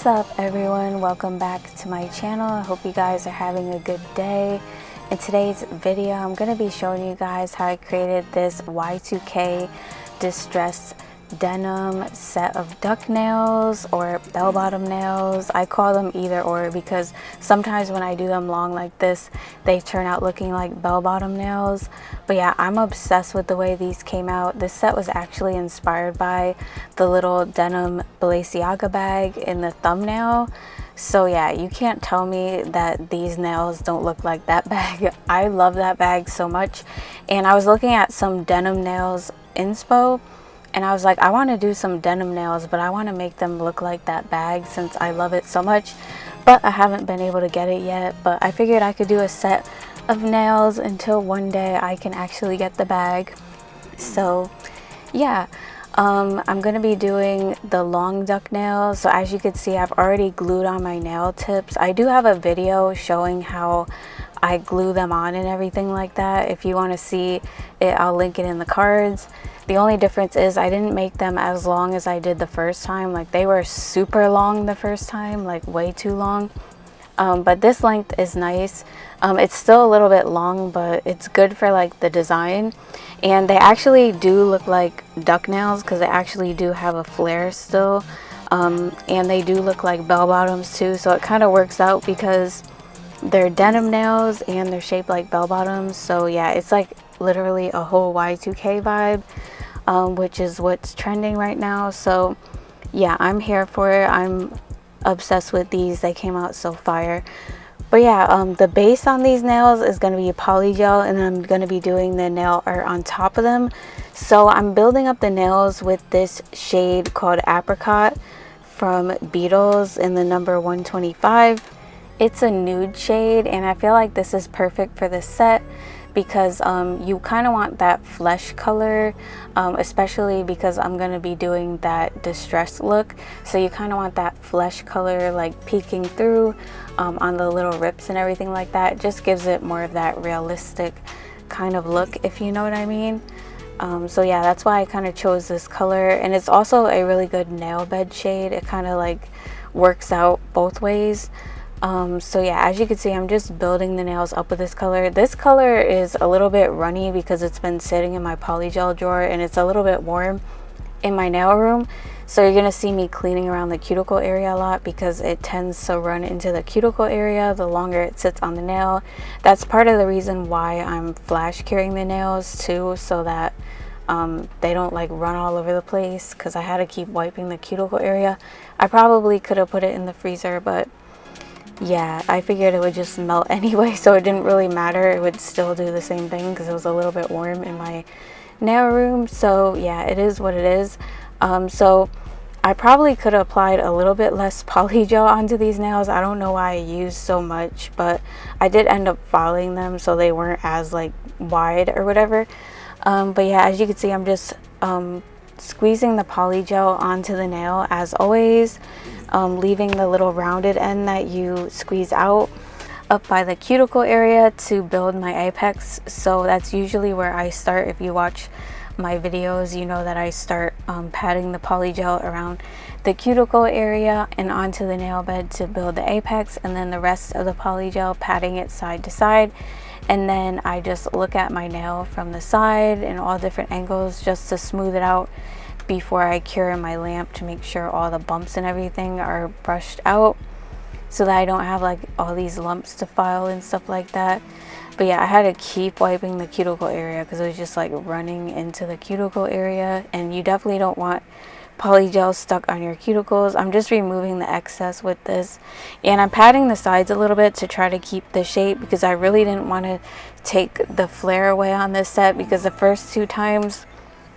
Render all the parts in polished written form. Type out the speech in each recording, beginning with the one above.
What's up everyone, welcome back to my channel. I hope you guys are having a good day. In today's video I'm going to be showing you guys how I created this Y2K distressed denim set of duck nails or bell-bottom nails. I call them either or because sometimes when I do them long like this they turn out looking like bell-bottom nails. But yeah, I'm obsessed with the way these came out. This set was actually inspired by the little denim Balenciaga bag in the thumbnail. So yeah, you can't tell me that these nails don't look like that bag. I love that bag so much. And I was looking at some denim nails inspo and I was like, I want to do some denim nails, but I want to make them look like that bag since I love it so much. But I haven't been able to get it yet. But I figured I could do a set of nails until one day I can actually get the bag. So yeah, I'm going to be doing the long duck nails. So as you can see, I've already glued on my nail tips. I do have a video showing how I glue them on and everything like that. If you want to see it, I'll link it in the cards. The only difference is I didn't make them as long as I did the first time. Like they were super long the first time, like way too long. But this length is nice. It's still a little bit long, but it's good for like the design. And they actually do look like duck nails because they actually do have a flare still. And they do look like bell bottoms too. So it kind of works out because they're denim nails and they're shaped like bell bottoms. So yeah, it's like literally a whole Y2K vibe, which is what's trending right now. So yeah, I'm here for it. I'm obsessed with these. They came out so fire. But yeah, the base on these nails is going to be a polygel, and then I'm going to be doing the nail art on top of them. So I'm building up the nails with this shade called Apricot from Beetles in the number 125. It's a nude shade, and I feel like this is perfect for this set because you kind of want that flesh color, especially because I'm going to be doing that distressed look. So you kind of want that flesh color like peeking through on the little rips and everything like that. It just gives it more of that realistic kind of look, if you know what I mean. So yeah, that's why I kind of chose this color, and it's also a really good nail bed shade. It kind of like works out both ways. So yeah, as you can see, I'm just building the nails up with this color. This color is a little bit runny because it's been sitting in my polygel drawer and it's a little bit warm in my nail room. So you're going to see me cleaning around the cuticle area a lot because it tends to run into the cuticle area the longer it sits on the nail. That's part of the reason why I'm flash curing the nails too, so that they don't like run all over the place, because I had to keep wiping the cuticle area. I probably could have put it in the freezer, but yeah, I figured it would just melt anyway, so it didn't really matter. It would still do the same thing because it was a little bit warm in my nail room. So yeah, it is what it is. So I probably could have applied a little bit less polygel onto these nails. I don't know why I used so much, but I did end up filing them so they weren't as like wide or whatever. But yeah, as you can see, I'm just squeezing the polygel onto the nail as always, leaving the little rounded end that you squeeze out up by the cuticle area to build my apex. So that's usually where I start. If you watch my videos, you know that I start patting the polygel around the cuticle area and onto the nail bed to build the apex, and then the rest of the polygel patting it side to side. And then I just look at my nail from the side in all different angles just to smooth it out before I cure in my lamp to make sure all the bumps and everything are brushed out so that I don't have like all these lumps to file and stuff like that. But yeah, I had to keep wiping the cuticle area because it was just like running into the cuticle area, and you definitely don't want polygel stuck on your cuticles. I'm just removing the excess with this, and I'm patting the sides a little bit to try to keep the shape because I really didn't want to take the flare away on this set, because the first two times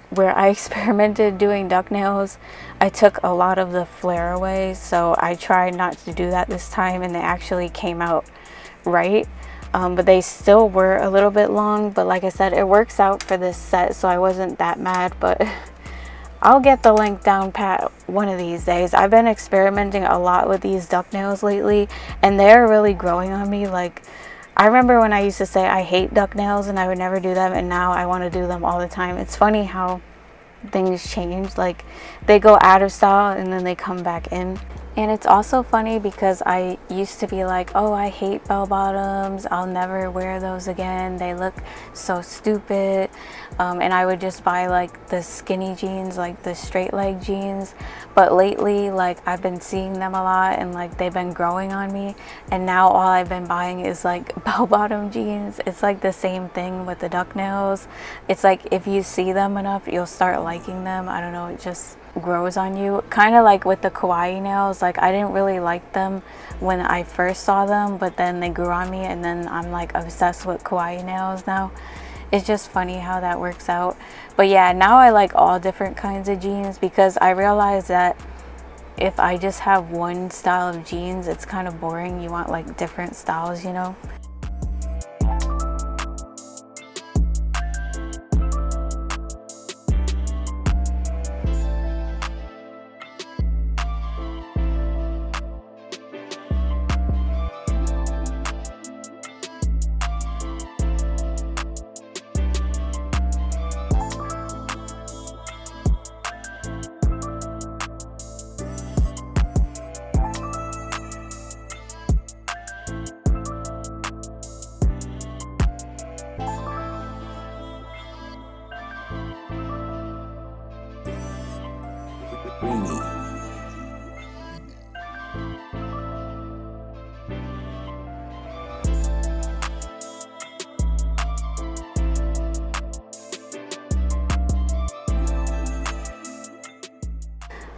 where I experimented doing duck nails I took a lot of the flare away. So I tried not to do that this time, and they actually came out right. But they still were a little bit long, but like I said, it works out for this set, so I wasn't that mad. But I'll get the length down pat one of these days. I've been experimenting a lot with these duck nails lately, and they're really growing on me. Like, I remember when I used to say I hate duck nails and I would never do them, and now I want to do them all the time. It's funny how things change. Like, they go out of style and then they come back in. And it's also funny because I used to be like, oh, I hate bell bottoms, I'll never wear those again, they look so stupid, and I would just buy like the skinny jeans, like the straight leg jeans. But lately, like, I've been seeing them a lot and like they've been growing on me, and now all I've been buying is like bell bottom jeans. It's like the same thing with the duck nails. It's like if you see them enough, you'll start liking them. I don't know, it just grows on you, kind of like with the kawaii nails. Like, I didn't really like them when I first saw them, but then they grew on me, and then I'm like obsessed with kawaii nails now. It's just funny how that works out. But yeah, now I like all different kinds of jeans because I realize that if I just have one style of jeans, it's kind of boring. You want like different styles, you know?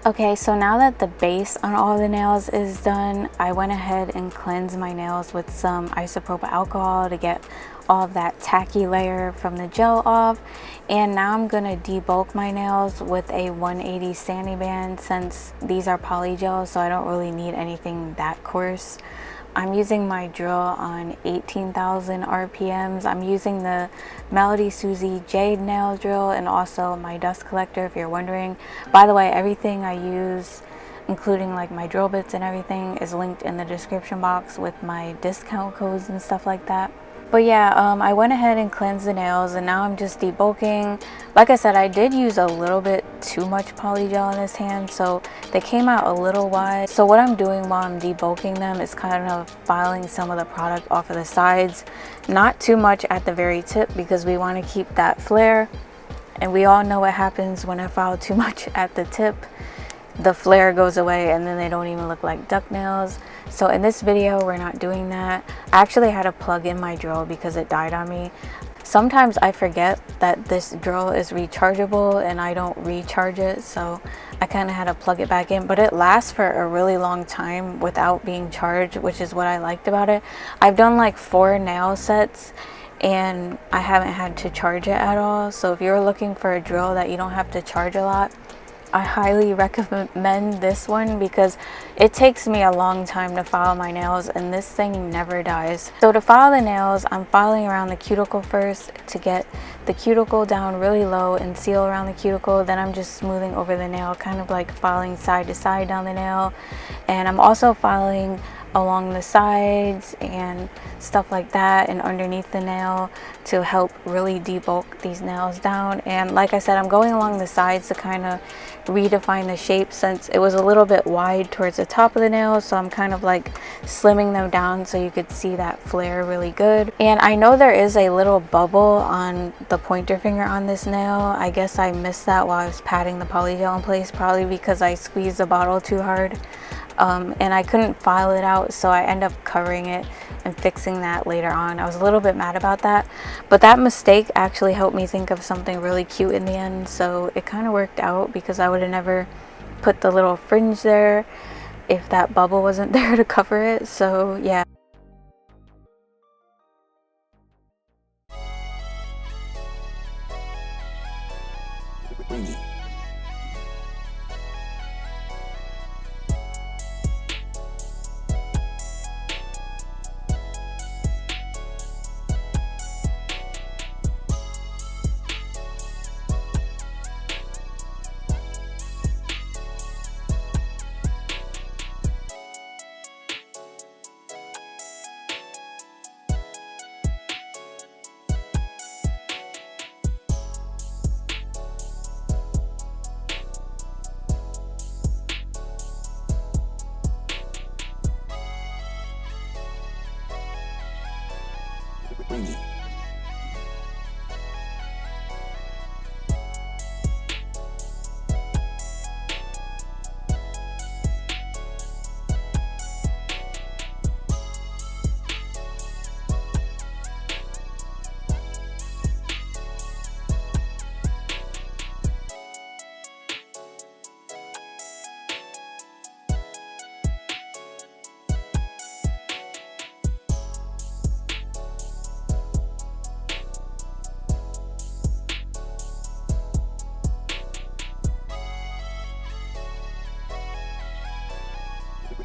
Okay, so now that the base on all the nails is done, I went ahead and cleansed my nails with some isopropyl alcohol to get all of that tacky layer from the gel off. And now I'm gonna debulk my nails with a 180 sanding band, since these are polygel, so I don't really need anything that coarse. I'm using my drill on 18,000 RPMs. I'm using the Melody Susie Jade nail drill and also my dust collector, if you're wondering. By the way, everything I use, including like my drill bits and everything, is linked in the description box with my discount codes and stuff like that. But yeah, I went ahead and cleansed the nails, and now I'm just debulking. Like I said, I did use a little bit too much polygel in this hand, so they came out a little wide. So what I'm doing while I'm debulking them is kind of filing some of the product off of the sides. Not too much at the very tip, because we want to keep that flare. And we all know what happens when I file too much at the tip. The flare goes away and then they don't even look like duck nails. So in this video, we're not doing that. I actually had to plug in my drill because it died on me. Sometimes I forget that this drill is rechargeable and I don't recharge it, so I kind of had to plug it back in. But it lasts for a really long time without being charged, which is what I liked about it. I've done like 4 nail sets and I haven't had to charge it at all. So if you're looking for a drill that you don't have to charge a lot, I highly recommend this one, because it takes me a long time to file my nails and this thing never dies. So to file the nails, I'm filing around the cuticle first to get the cuticle down really low and seal around the cuticle. Then I'm just smoothing over the nail, kind of like filing side to side down the nail. And I'm also filing along the sides and stuff like that and underneath the nail to help really debulk these nails down. And like I said, I'm going along the sides to kind of redefine the shape, since it was a little bit wide towards the top of the nail, so I'm kind of like slimming them down so you could see that flare really good. And I know there is a little bubble on the pointer finger on this nail. I guess I missed that while I was patting the polygel in place, probably because I squeezed the bottle too hard. And I couldn't file it out, so I end up covering it and fixing that later on. I was a little bit mad about that, but that mistake actually helped me think of something really cute in the end, so it kind of worked out, because I would have never put the little fringe there if that bubble wasn't there to cover it. So yeah. Bling.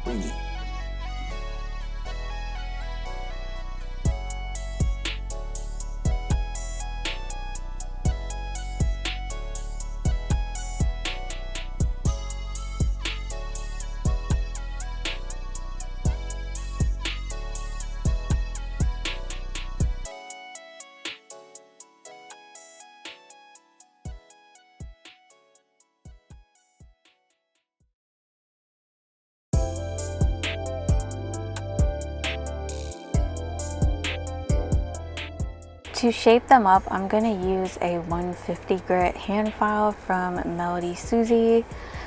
Bling. To shape them up, I'm going to use a 150 grit hand file from Melody Susie.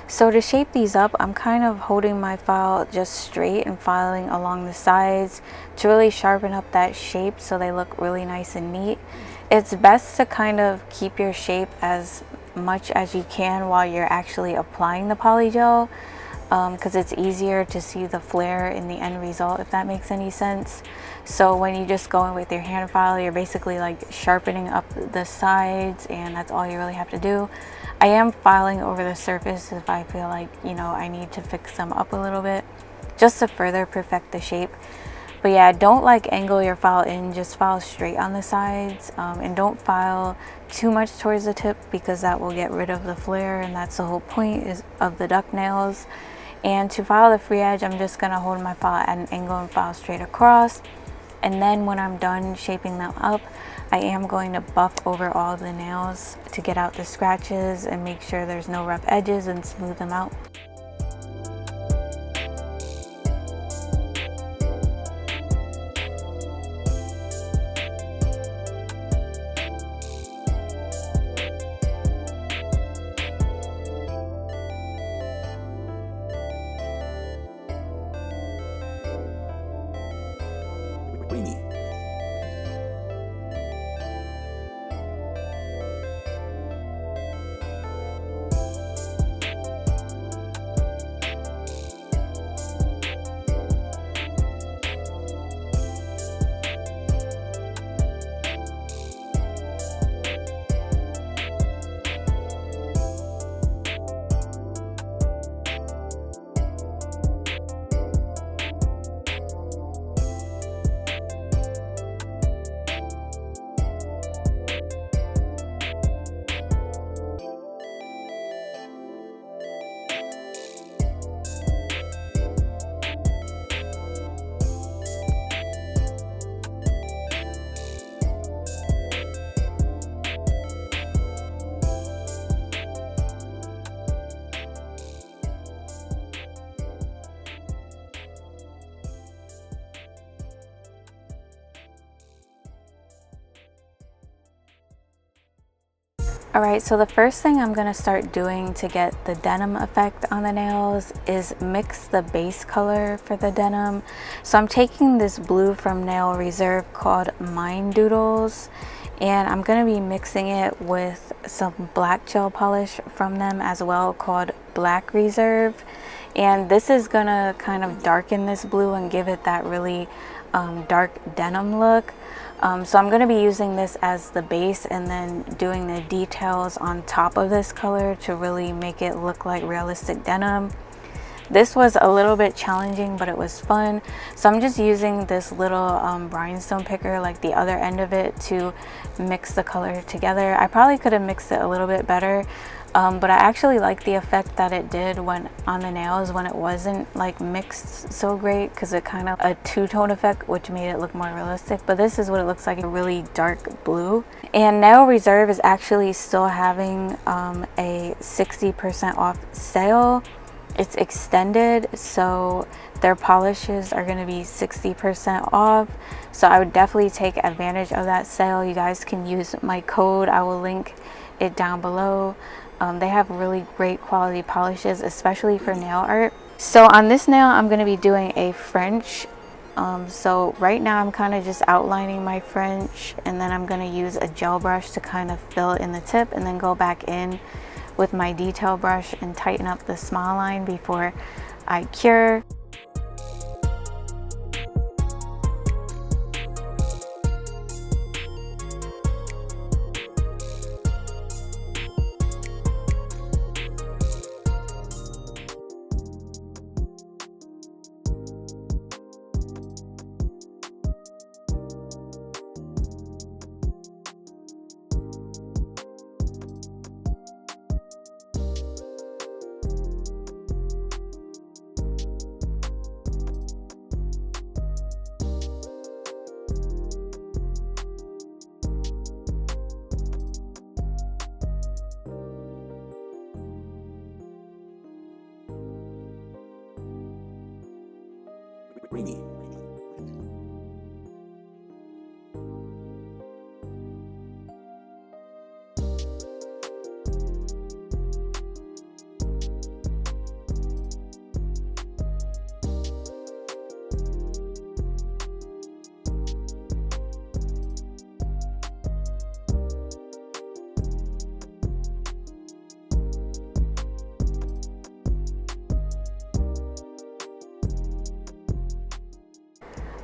So to shape these up, I'm kind of holding my file just straight and filing along the sides to really sharpen up that shape so they look really nice and neat. It's best to kind of keep your shape as much as you can while you're actually applying the polygel, because it's easier to see the flare in the end result, if that makes any sense. So when you just go in with your hand file, you're basically like sharpening up the sides, and that's all you really have to do. I am filing over the surface if I feel like, you know, I need to fix them up a little bit just to further perfect the shape. But yeah, don't like angle your file in, just file straight on the sides, and don't file too much towards the tip because that will get rid of the flare, and that's the whole point of the duck nails. And to file the free edge, I'm just going to hold my file at an angle and file straight across. And then when I'm done shaping them up, I am going to buff over all of the nails to get out the scratches and make sure there's no rough edges and smooth them out. Bling. Alright, so the first thing I'm going to start doing to get the denim effect on the nails is mix the base color for the denim. So I'm taking this blue from Nail Reserve called Mine Doodles, and I'm going to be mixing it with some black gel polish from them as well called Black Reserve. And this is going to kind of darken this blue and give it that really dark denim look. So I'm going to be using this as the base and then doing the details on top of this color to really make it look like realistic denim. This was a little bit challenging, but it was fun. So I'm just using this little rhinestone picker, like the other end of it, to mix the color together. I probably could have mixed it a little bit better, but I actually like the effect that it did when on the nails when it wasn't like mixed so great, because it kind of a two-tone effect which made it look more realistic. But this is what it looks like, a really dark blue. And Nail Reserve is actually still having a 60% off sale, it's extended, so their polishes are going to be 60% off. So I would definitely take advantage of that sale. You guys can use my code. I will link it down below. They have really great quality polishes, especially for nail art. So on this nail, I'm going to be doing a Fringe. So right now I'm kind of just outlining my Fringe, and then I'm going to use a gel brush to kind of fill in the tip, and then go back in with my detail brush and tighten up the smile line before I cure. Ringy.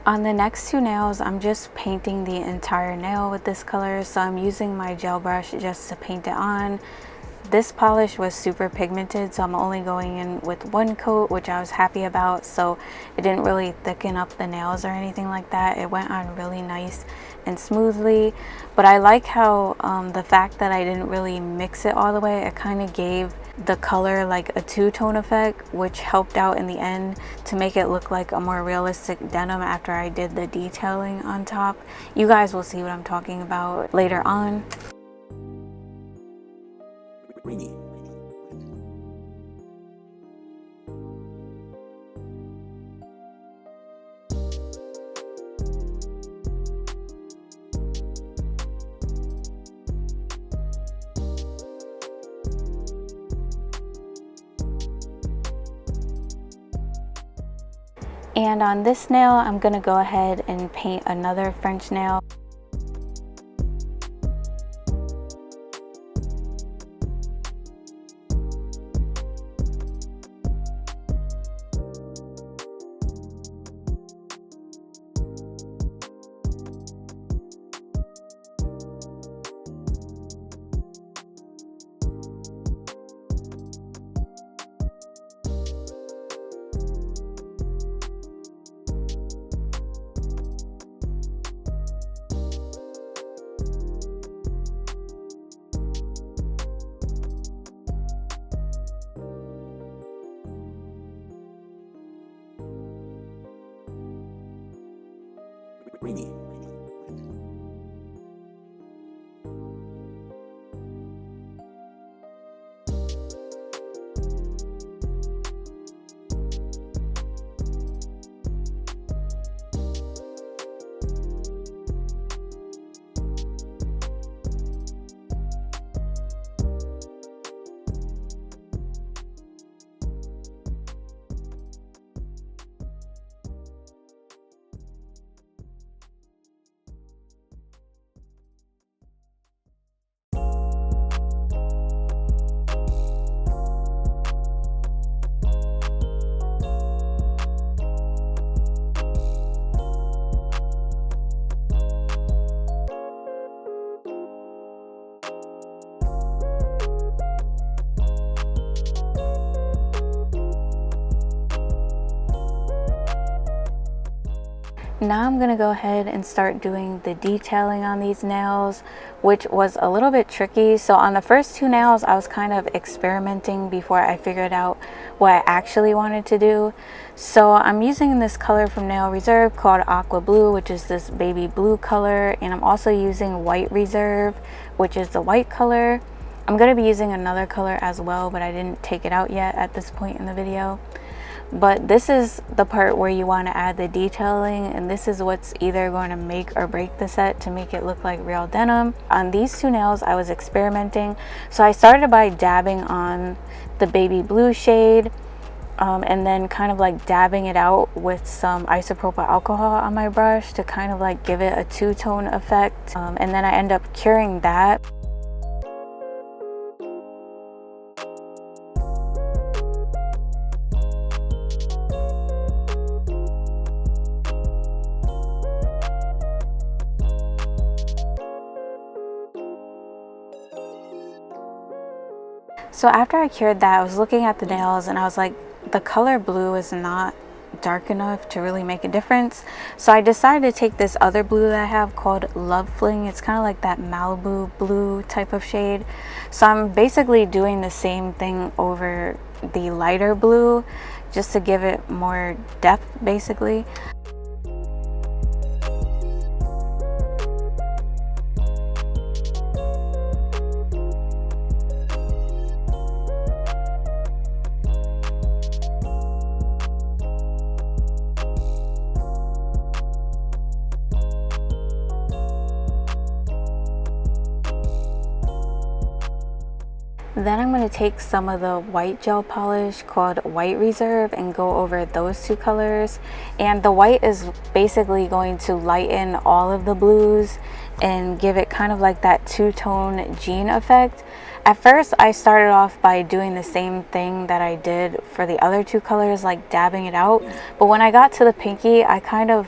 On the next two nails, I'm just painting the entire nail with this color, so I'm using my gel brush just to paint it on. This polish was super pigmented, so I'm only going in with one coat, which I was happy about, so it didn't really thicken up the nails or anything like that. It went on really nice and smoothly, but I like how the fact that I didn't really mix it all the way, it kind of gave the color like a two-tone effect, which helped out in the end to make it look like a more realistic denim after I did the detailing on top. You guys will see what I'm talking about later on. Ringy. And on this nail, I'm gonna go ahead and paint another French nail. Ringy. Now I'm gonna go ahead and start doing the detailing on these nails, which was a little bit tricky. So on the first two nails, I was kind of experimenting before I figured out what I actually wanted to do. So I'm using this color from Nail Reserve called Aquablue, which is this baby blue color, and I'm also using White Reserve, which is the white color. I'm going to be using another color as well, but I didn't take it out yet at this point in the video. But this is the part where you want to add the detailing, and this is what's either going to make or break the set to make it look like real denim. On these two nails I was experimenting, so I started by dabbing on the baby blue shade, and then kind of like dabbing it out with some isopropyl alcohol on my brush to kind of like give it a two-tone effect, and then I end up curing that. So after I cured that, I was looking at the nails and I was like, the color blue is not dark enough to really make a difference. So I decided to take this other blue that I have called Love Fling. It's kind of like that Malibu blue type of shade. So I'm basically doing the same thing over the lighter blue just to give it more depth basically. Then I'm going to take some of the white gel polish called White Reserve and go over those two colors. And the white is basically going to lighten all of the blues and give it kind of like that two-tone jean effect. At first I started off by doing the same thing that I did for the other two colors, like dabbing it out. But when I got to the pinky, I kind of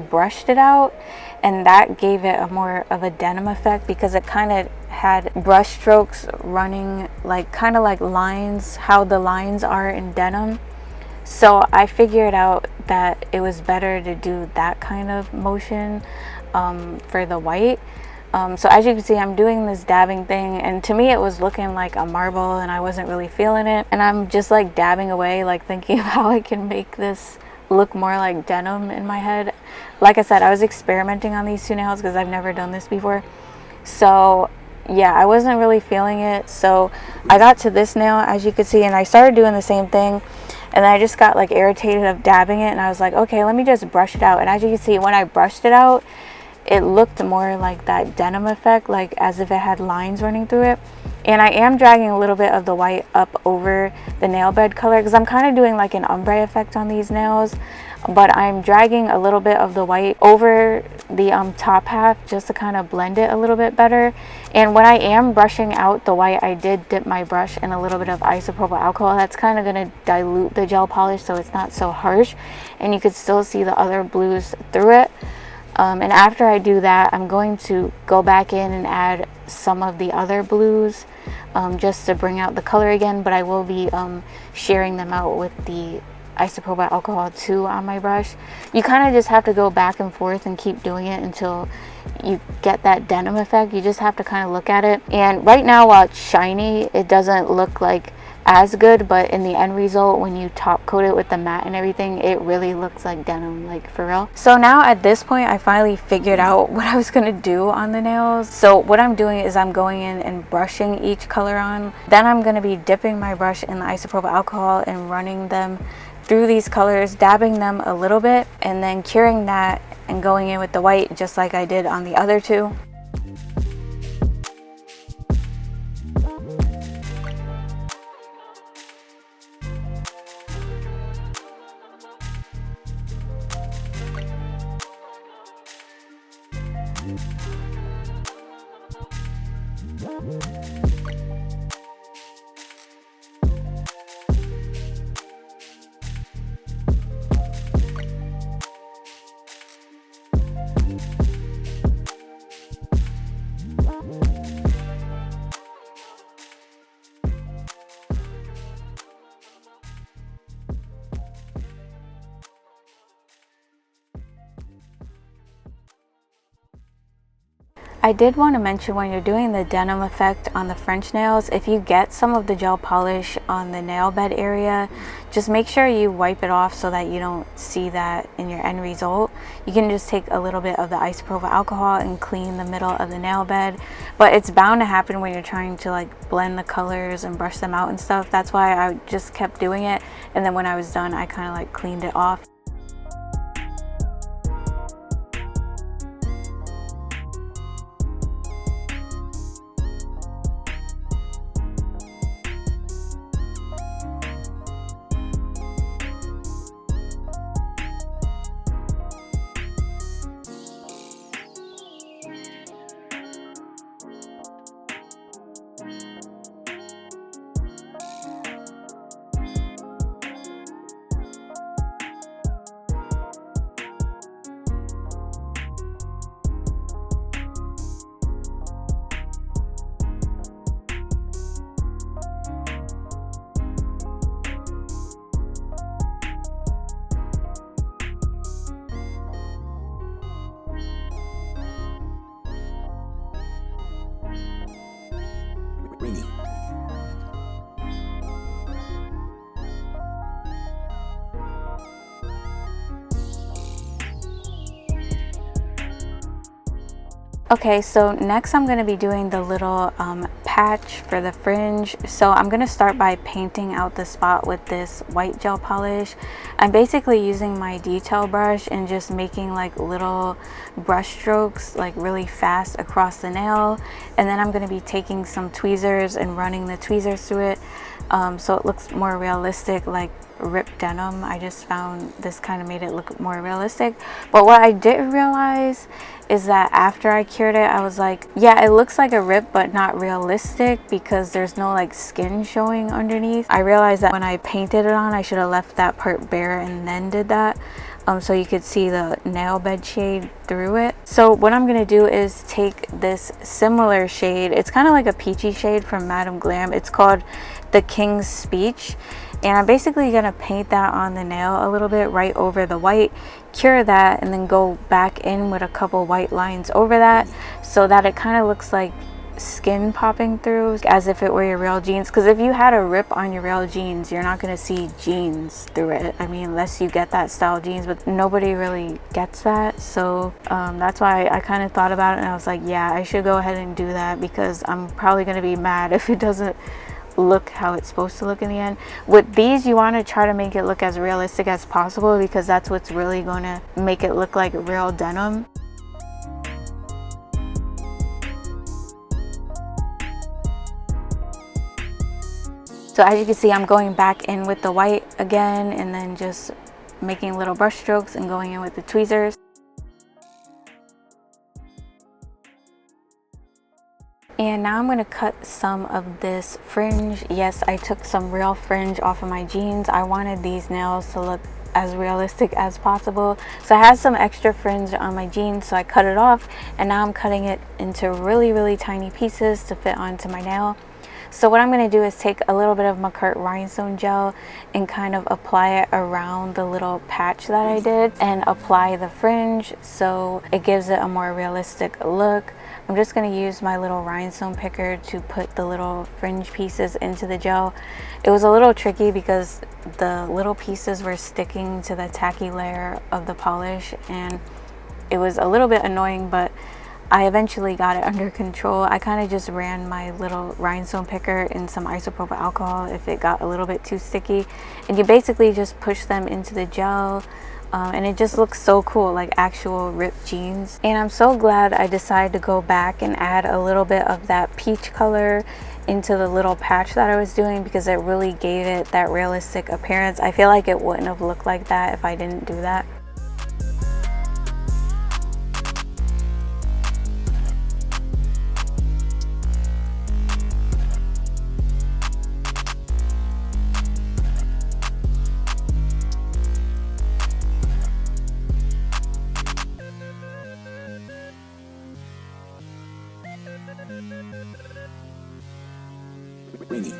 brushed it out, and that gave it a more of a denim effect because it kind of had brush strokes running like kind of like lines, how the lines are in denim. So I figured out that it was better to do that kind of motion for the white. So as you can see, I'm doing this dabbing thing, and to me it was looking like a marble and I wasn't really feeling it, and I'm just like dabbing away, like thinking of how I can make this look more like denim in my head. Like I said, I was experimenting on these two nails because I've never done this before. So yeah, I wasn't really feeling it. So I got to this nail, as you can see, and I started doing the same thing, and then I just got like irritated of dabbing it, and I was like, okay, let me just brush it out. And as you can see, when I brushed it out, it looked more like that denim effect, like as if it had lines running through it. And I am dragging a little bit of the white up over the nail bed color because I'm kind of doing like an ombre effect on these nails, but I'm dragging a little bit of the white over the top half just to kind of blend it a little bit better. And when I am brushing out the white, I did dip my brush in a little bit of isopropyl alcohol. That's kind of going to dilute the gel polish so it's not so harsh, and you could still see the other blues through it. And after I do that, I'm going to go back in and add some of the other blues just to bring out the color again, but I will be sharing them out with the isopropyl alcohol too on my brush. You kind of just have to go back and forth and keep doing it until you get that denim effect. You just have to kind of look at it. And right now, while it's shiny, it doesn't look like as good, but in the end result, when you top coat it with the matte and everything, it really looks like denim, like for real. So now at this point, I finally figured out what I was gonna do on the nails. So what I'm doing is I'm going in and brushing each color on. Then I'm gonna be dipping my brush in the isopropyl alcohol and running them through these colors, dabbing them a little bit, and then curing that and going in with the white just like I did on the other two. I did want to mention, when you're doing the denim effect on the French nails, if you get some of the gel polish on the nail bed area, just make sure you wipe it off so that you don't see that in your end result. You can just take a little bit of the isopropyl alcohol and clean the middle of the nail bed, but it's bound to happen when you're trying to like blend the colors and brush them out and stuff. That's why I just kept doing it, and then when I was done, I kind of like cleaned it off. Ringy. Okay, so next I'm going to be doing the little patch for the fringe. So I'm going to start by painting out the spot with this white gel polish. I'm basically using my detail brush and just making like little brush strokes like really fast across the nail, and then I'm going to be taking some tweezers and running the tweezers through it so it looks more realistic, like ripped denim. I just found this kind of made it look more realistic. But what I didn't realize is that after I cured it, I was like, yeah, it looks like a rip but not realistic because there's no like skin showing underneath. I realized that when I painted it on, I should have left that part bare and then did that, so you could see the nail bed shade through it. So what I'm gonna do is take this similar shade, it's kind of like a peachy shade from Madame Glam, it's called The King's Speech, and I'm basically gonna paint that on the nail a little bit right over the white, cure that, and then go back in with a couple white lines over that so that it kind of looks like skin popping through, as if it were your real jeans. Because if you had a rip on your real jeans, you're not going to see jeans through it. I mean, unless you get that style jeans, but nobody really gets that. So that's why I kind of thought about it, and I was like, yeah, I should go ahead and do that because I'm probably going to be mad if it doesn't look how it's supposed to look in the end. With these, you want to try to make it look as realistic as possible because that's what's really going to make it look like real denim. So as you can see, I'm going back in with the white again and then just making little brush strokes and going in with the tweezers. And now I'm going to cut some of this fringe. Yes, I took some real fringe off of my jeans. I wanted these nails to look as realistic as possible. So I had some extra fringe on my jeans, so I cut it off, and now I'm cutting it into really tiny pieces to fit onto my nail. So what I'm going to do is take a little bit of McCurt rhinestone gel and kind of apply it around the little patch that I did and apply the fringe so it gives it a more realistic look. I'm just going to use my little rhinestone picker to put the little fringe pieces into the gel. It was a little tricky because the little pieces were sticking to the tacky layer of the polish and it was a little bit annoying, but I eventually got it under control. I kind of just ran my little rhinestone picker in some isopropyl alcohol if it got a little bit too sticky, and you basically just push them into the gel. And it just looks so cool, like actual ripped jeans. And I'm so glad I decided to go back and add a little bit of that peach color into the little patch that I was doing because it really gave it that realistic appearance. I feel like it wouldn't have looked like that if I didn't do that. Ringy.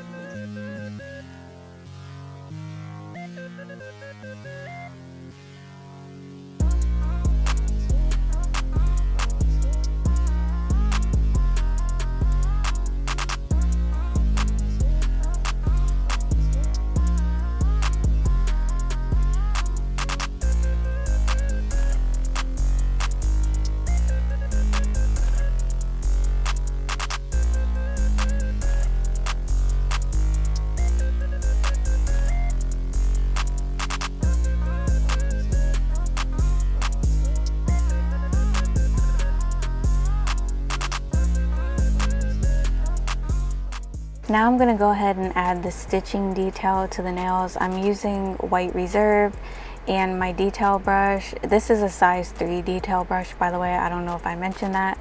Now I'm gonna go ahead and add the stitching detail to the nails. I'm using white reserve and my detail brush. This is a size 3 detail brush, by the way. I don't know if I mentioned that,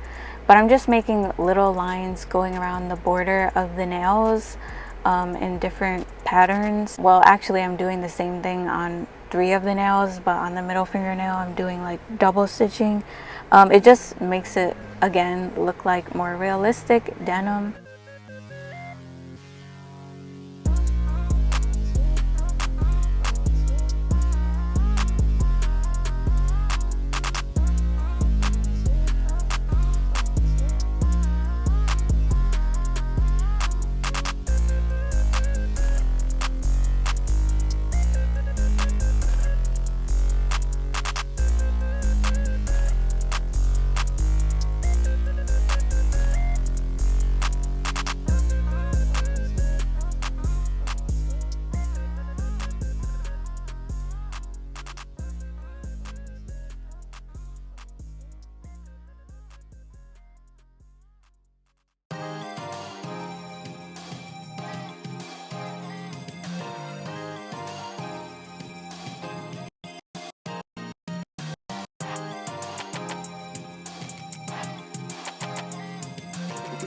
but I'm just making little lines going around the border of the nails in different patterns. Well, actually I'm doing the same thing on 3 of the nails, but on the middle fingernail I'm doing like double stitching. It just makes it, again, look like more realistic denim.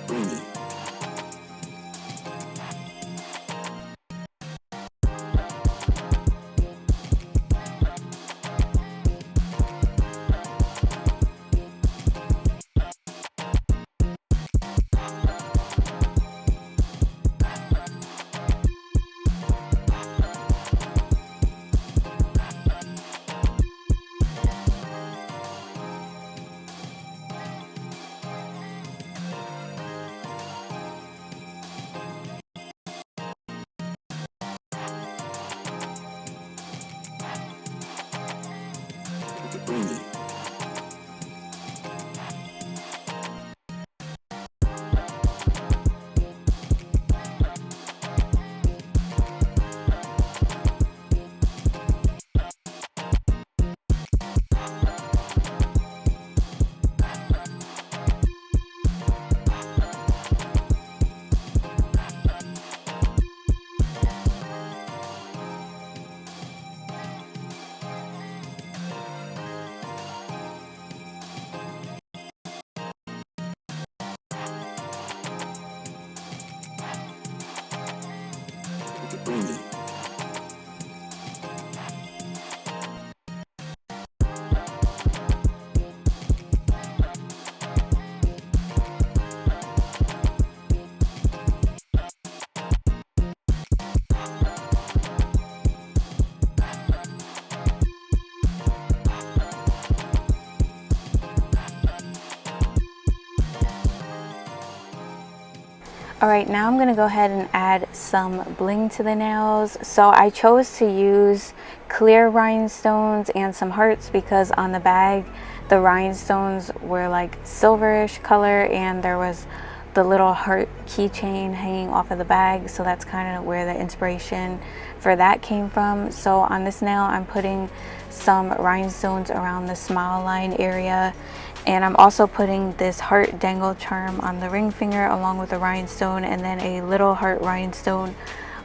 Bling. Bling. Bling. Alright, now I'm going to go ahead and add some bling to the nails. So I chose to use clear rhinestones and some hearts because on the bag the rhinestones were like silverish color and there was the little heart keychain hanging off of the bag, so that's kind of where the inspiration for that came from. So on this nail I'm putting some rhinestones around the smile line area, and I'm also putting this heart dangle charm on the ring finger along with a rhinestone, and then a little heart rhinestone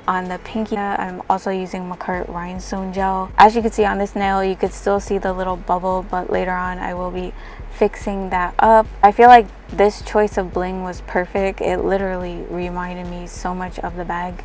on the pinky. I'm also using McCart rhinestone gel. As you can see on this nail, you could still see the little bubble, but later on I will be fixing that up. I feel like this choice of bling was perfect. It literally reminded me so much of the bag.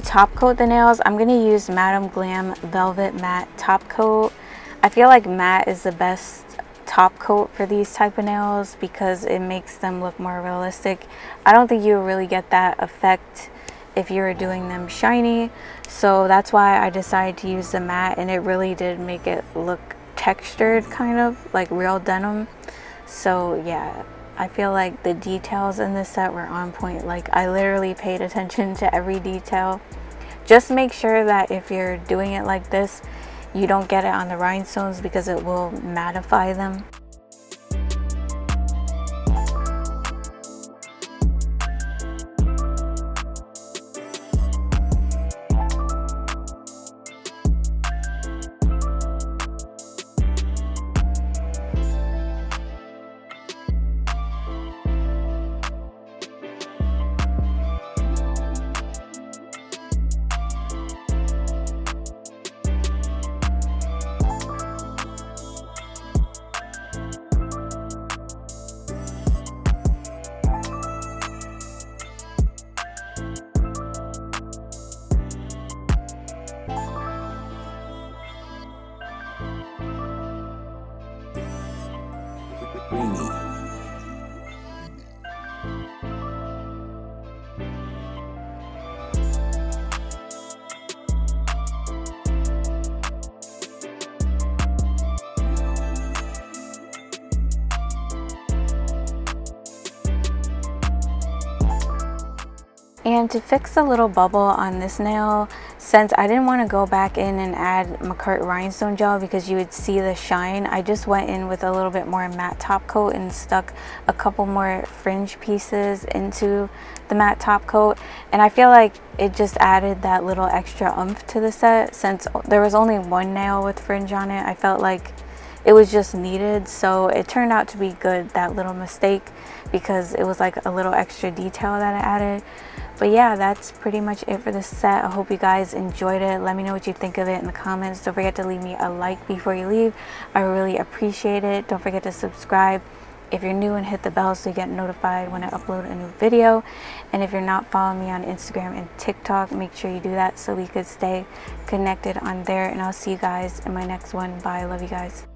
to top coat the nails, I'm going to use Madame Glam Velvet Matte Top Coat. I feel like matte is the best top coat for these type of nails because it makes them look more realistic. I don't think you really get that effect if you're doing them shiny, so that's why I decided to use the matte, and it really did make it look textured, kind of like real denim. So yeah, I feel like the details in this set were on point. Like, I literally paid attention to every detail. Just make sure that if you're doing it like this, you don't get it on the rhinestones because it will mattify them. Blingy. And to fix the little bubble on this nail, since I didn't want to go back in and add McCart rhinestone gel because you would see the shine, I just went in with a little bit more matte top coat and stuck a couple more fringe pieces into the matte top coat. And I feel like it just added that little extra oomph to the set. Since there was only one nail with fringe on it, I felt like it was just needed, so it turned out to be good, that little mistake, because it was like a little extra detail that I added. But yeah, that's pretty much it for this set. I hope you guys enjoyed it. Let me know what you think of it in the comments. Don't forget to leave me a like before you leave. I really appreciate it. Don't forget to subscribe if you're new and hit the bell so you get notified when I upload a new video. And if you're not following me on Instagram and TikTok, make sure you do that so we could stay connected on there. And I'll see you guys in my next one. Bye. I love you guys.